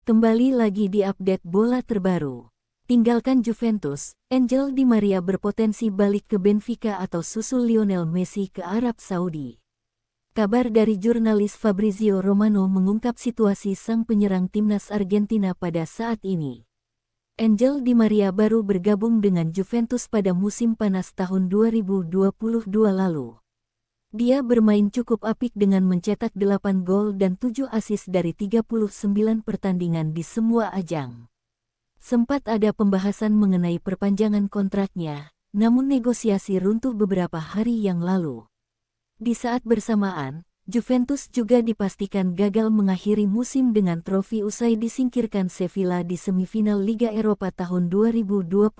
Kembali lagi di update bola terbaru. Tinggalkan Juventus, Angel Di Maria berpotensi balik ke Benfica atau susul Lionel Messi ke Arab Saudi. Kabar dari jurnalis Fabrizio Romano mengungkap situasi sang penyerang timnas Argentina pada saat ini. Angel Di Maria baru bergabung dengan Juventus pada musim panas tahun 2022 lalu. Dia bermain cukup apik dengan mencetak 8 gol dan 7 assist dari 39 pertandingan di semua ajang. Sempat ada pembahasan mengenai perpanjangan kontraknya, namun negosiasi runtuh beberapa hari yang lalu. Di saat bersamaan, Juventus juga dipastikan gagal mengakhiri musim dengan trofi usai disingkirkan Sevilla di semifinal Liga Eropa tahun 2022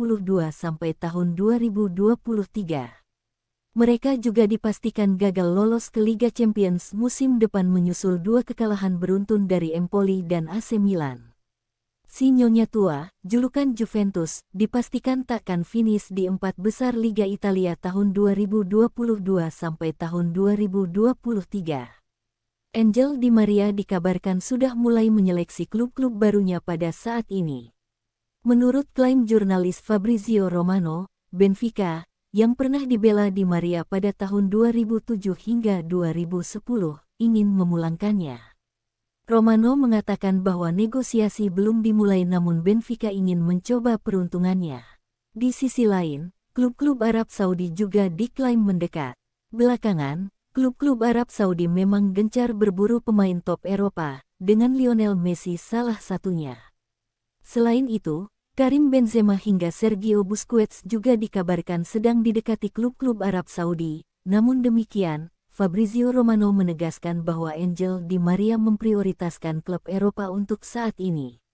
sampai tahun 2023. Mereka juga dipastikan gagal lolos ke Liga Champions musim depan menyusul 2 kekalahan beruntun dari Empoli dan AC Milan. Si Nyonya Tua, julukan Juventus, dipastikan takkan finish di 4 besar Liga Italia tahun 2022 sampai tahun 2023. Angel Di Maria dikabarkan sudah mulai menyeleksi klub-klub barunya pada saat ini. Menurut klaim jurnalis Fabrizio Romano, Benfica, yang pernah dibela Di Maria pada tahun 2007 hingga 2010, ingin memulangkannya. Romano mengatakan bahwa negosiasi belum dimulai namun Benfica ingin mencoba peruntungannya. Di sisi lain, klub-klub Arab Saudi juga diklaim mendekat. Belakangan, klub-klub Arab Saudi memang gencar berburu pemain top Eropa, dengan Lionel Messi salah satunya. Selain itu, Karim Benzema hingga Sergio Busquets juga dikabarkan sedang didekati klub-klub Arab Saudi. Namun demikian, Fabrizio Romano menegaskan bahwa Angel Di Maria memprioritaskan klub Eropa untuk saat ini.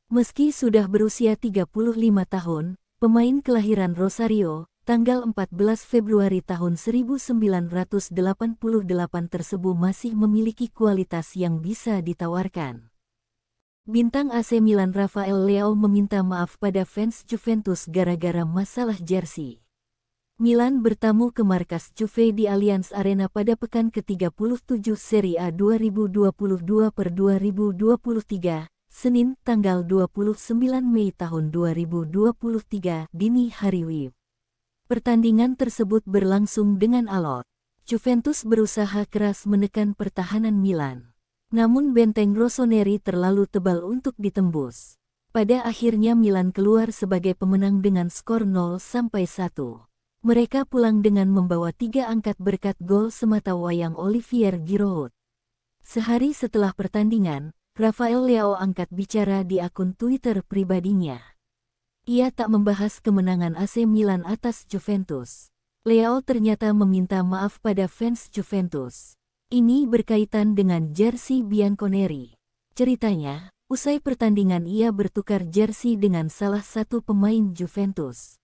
Meski sudah berusia 35 tahun, pemain kelahiran Rosario, tanggal 14 Februari tahun 1988 tersebut masih memiliki kualitas yang bisa ditawarkan. Bintang AC Milan Rafael Leao meminta maaf pada fans Juventus gara-gara masalah jersey. Milan bertamu ke markas Juve di Allianz Arena pada pekan ke-37 Serie A 2022/2023, Senin tanggal 29 Mei tahun 2023 dini hari WIB. Pertandingan tersebut berlangsung dengan alot. Juventus berusaha keras menekan pertahanan Milan. Namun benteng Rossoneri terlalu tebal untuk ditembus. Pada akhirnya Milan keluar sebagai pemenang dengan skor 0-1. Mereka pulang dengan membawa 3 angkat berkat gol sematawayang Olivier Giroud. Sehari setelah pertandingan, Rafael Leao angkat bicara di akun Twitter pribadinya. Ia tak membahas kemenangan AC Milan atas Juventus. Leao ternyata meminta maaf pada fans Juventus. Ini berkaitan dengan jersey bianconeri. Ceritanya, usai pertandingan ia bertukar jersey dengan salah satu pemain Juventus.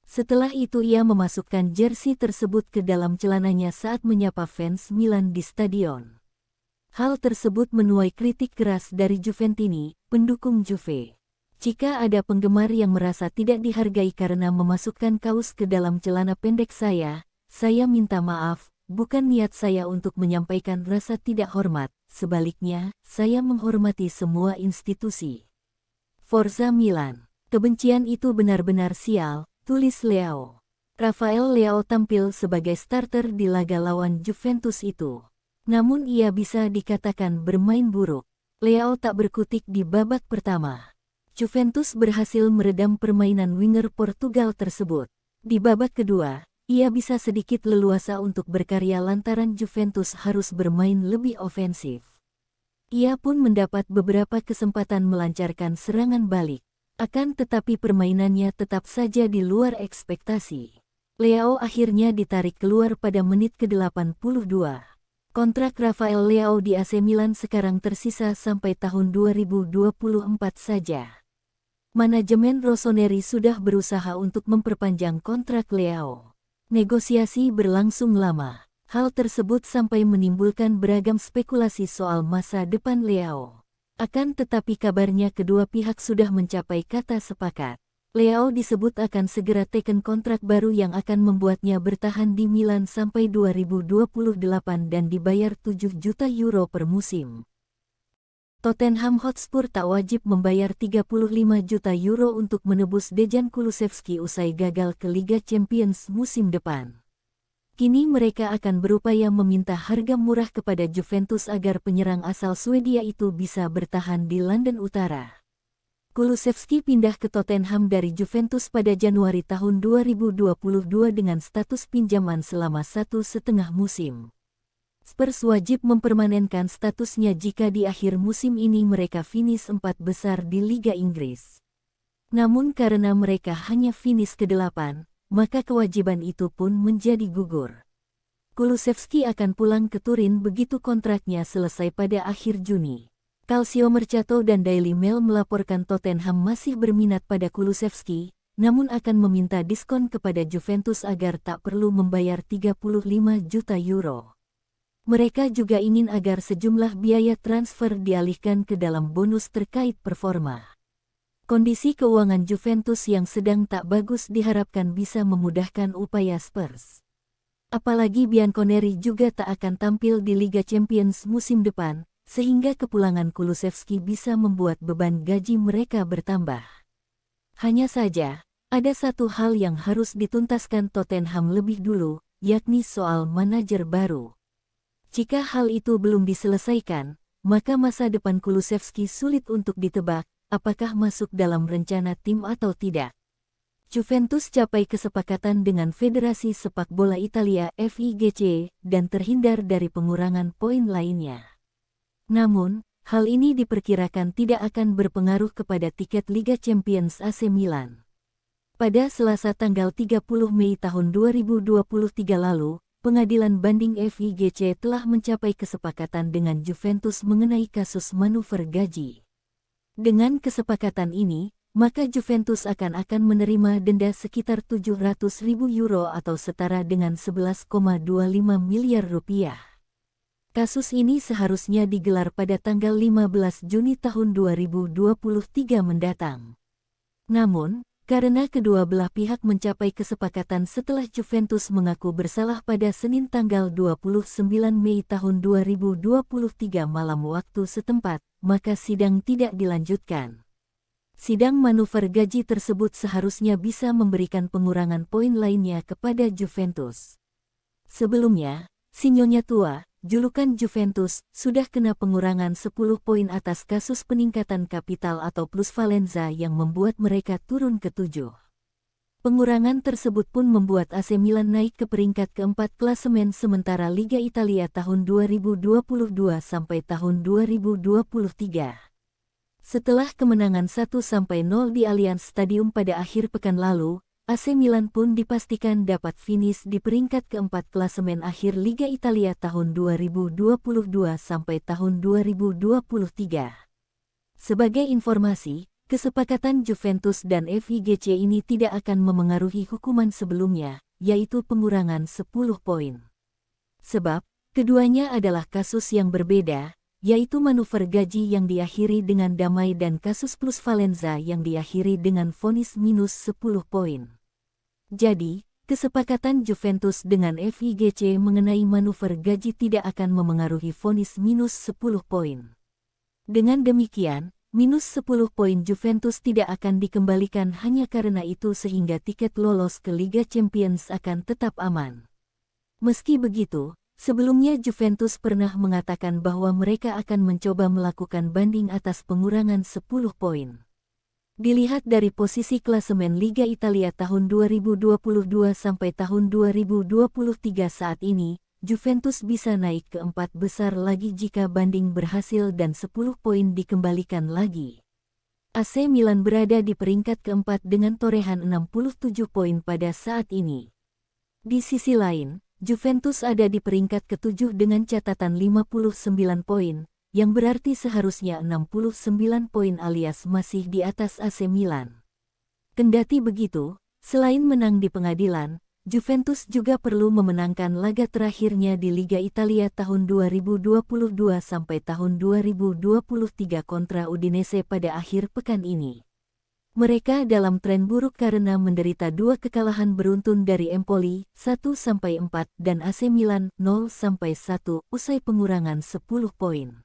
Setelah itu ia memasukkan jersey tersebut ke dalam celananya saat menyapa fans Milan di stadion. Hal tersebut menuai kritik keras dari Juventini, pendukung Juve. Jika ada penggemar yang merasa tidak dihargai karena memasukkan kaos ke dalam celana pendek saya minta maaf. Bukan niat saya untuk menyampaikan rasa tidak hormat, sebaliknya, saya menghormati semua institusi. Forza Milan. Kebencian itu benar-benar sial, tulis Leao. Rafael Leao tampil sebagai starter di laga lawan Juventus itu. Namun ia bisa dikatakan bermain buruk. Leao tak berkutik di babak pertama. Juventus berhasil meredam permainan winger Portugal tersebut. Di babak kedua, ia bisa sedikit leluasa untuk berkarya lantaran Juventus harus bermain lebih ofensif. Ia pun mendapat beberapa kesempatan melancarkan serangan balik. Akan tetapi permainannya tetap saja di luar ekspektasi. Leao akhirnya ditarik keluar pada menit ke-82. Kontrak Rafael Leao di AC Milan sekarang tersisa sampai tahun 2024 saja. Manajemen Rossoneri sudah berusaha untuk memperpanjang kontrak Leao. Negosiasi berlangsung lama. Hal tersebut sampai menimbulkan beragam spekulasi soal masa depan Leao. Akan tetapi kabarnya kedua pihak sudah mencapai kata sepakat. Leao disebut akan segera teken kontrak baru yang akan membuatnya bertahan di Milan sampai 2028 dan dibayar 7 juta euro per musim. Tottenham Hotspur tak wajib membayar 35 juta euro untuk menebus Dejan Kulusevski usai gagal ke Liga Champions musim depan. Kini mereka akan berupaya meminta harga murah kepada Juventus agar penyerang asal Swedia itu bisa bertahan di London Utara. Kulusevski pindah ke Tottenham dari Juventus pada Januari tahun 2022 dengan status pinjaman selama 1,5 musim. Spurs wajib mempermanenkan statusnya jika di akhir musim ini mereka finish 4 besar di Liga Inggris. Namun karena mereka hanya finish ke-8, maka kewajiban itu pun menjadi gugur. Kulusevski akan pulang ke Turin begitu kontraknya selesai pada akhir Juni. Calcio Mercato dan Daily Mail melaporkan Tottenham masih berminat pada Kulusevski, namun akan meminta diskon kepada Juventus agar tak perlu membayar 35 juta euro. Mereka juga ingin agar sejumlah biaya transfer dialihkan ke dalam bonus terkait performa. Kondisi keuangan Juventus yang sedang tak bagus diharapkan bisa memudahkan upaya Spurs. Apalagi Bianconeri juga tak akan tampil di Liga Champions musim depan, sehingga kepulangan Kulusevski bisa membuat beban gaji mereka bertambah. Hanya saja, ada satu hal yang harus dituntaskan Tottenham lebih dulu, yakni soal manajer baru. Jika hal itu belum diselesaikan, maka masa depan Kulusevski sulit untuk ditebak, apakah masuk dalam rencana tim atau tidak. Juventus capai kesepakatan dengan Federasi Sepak Bola Italia FIGC dan terhindar dari pengurangan poin lainnya. Namun, hal ini diperkirakan tidak akan berpengaruh kepada tiket Liga Champions AC Milan. Pada Selasa tanggal 30 Mei tahun 2023 lalu, Pengadilan Banding FIGC telah mencapai kesepakatan dengan Juventus mengenai kasus manuver gaji. Dengan kesepakatan ini, maka Juventus akan menerima denda sekitar 700.000 euro atau setara dengan 11,25 miliar rupiah. Kasus ini seharusnya digelar pada tanggal 15 Juni tahun 2023 mendatang. Namun, karena kedua belah pihak mencapai kesepakatan setelah Juventus mengaku bersalah pada Senin tanggal 29 Mei tahun 2023 malam waktu setempat, maka sidang tidak dilanjutkan. Sidang manuver gaji tersebut seharusnya bisa memberikan pengurangan poin lainnya kepada Juventus. Sebelumnya, si Nyonya Tua, julukan Juventus, sudah kena pengurangan 10 poin atas kasus peningkatan kapital atau plusvalenza yang membuat mereka turun ke 7. Pengurangan tersebut pun membuat AC Milan naik ke peringkat keempat klasemen sementara Liga Italia tahun 2022 sampai tahun 2023. Setelah kemenangan 1-0 di Allianz Stadium pada akhir pekan lalu, AC Milan pun dipastikan dapat finish di peringkat keempat klasemen akhir Liga Italia tahun 2022 sampai tahun 2023. Sebagai informasi, kesepakatan Juventus dan FIGC ini tidak akan memengaruhi hukuman sebelumnya, yaitu pengurangan 10 poin. Sebab, keduanya adalah kasus yang berbeda, yaitu manuver gaji yang diakhiri dengan damai dan kasus plusvalenza yang diakhiri dengan vonis minus 10 poin. Jadi, kesepakatan Juventus dengan FIGC mengenai manuver gaji tidak akan memengaruhi vonis minus 10 poin. Dengan demikian, minus 10 poin Juventus tidak akan dikembalikan hanya karena itu sehingga tiket lolos ke Liga Champions akan tetap aman. Meski begitu, sebelumnya Juventus pernah mengatakan bahwa mereka akan mencoba melakukan banding atas pengurangan 10 poin. Dilihat dari posisi klasemen Liga Italia tahun 2022 sampai tahun 2023 saat ini, Juventus bisa naik ke 4 besar lagi jika banding berhasil dan 10 poin dikembalikan lagi. AC Milan berada di peringkat keempat dengan torehan 67 poin pada saat ini. Di sisi lain, Juventus ada di peringkat ke-7 dengan catatan 59 poin, yang berarti seharusnya 69 poin alias masih di atas AC Milan. Kendati begitu, selain menang di pengadilan, Juventus juga perlu memenangkan laga terakhirnya di Liga Italia tahun 2022 sampai tahun 2023 kontra Udinese pada akhir pekan ini. Mereka dalam tren buruk karena menderita 2 kekalahan beruntun dari Empoli 1-4 dan AC Milan 0-1 usai pengurangan 10 poin.